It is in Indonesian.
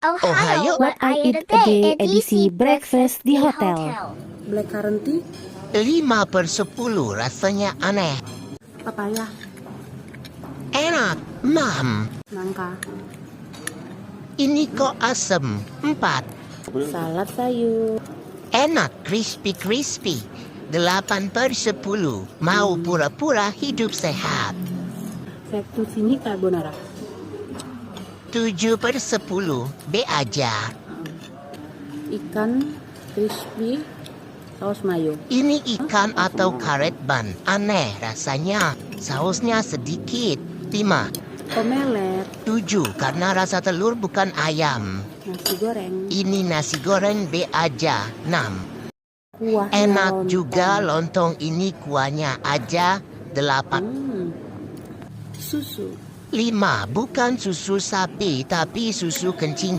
Ohio, What I Eat a Day edisi breakfast di hotel. Blackcurrant tea, 5/10 rasanya aneh. papaya, Enak, mam. nangka, Ini kok asem. 4. salad sayur, Enak, crispy. 8/10 mau pura-pura hidup sehat. fettuccine carbonara, 7/10 B aja. ikan crispy, saus mayo, Ini ikan atau karet ban. Aneh rasanya. Sausnya sedikit. 5. omelet, 7 karena rasa telur bukan ayam. nasi goreng, Ini nasi goreng B aja. 6. kuah Enak lontong. juga lontong ini kuahnya aja. 8. Susu, 5 bukan susu sapi tapi susu kencing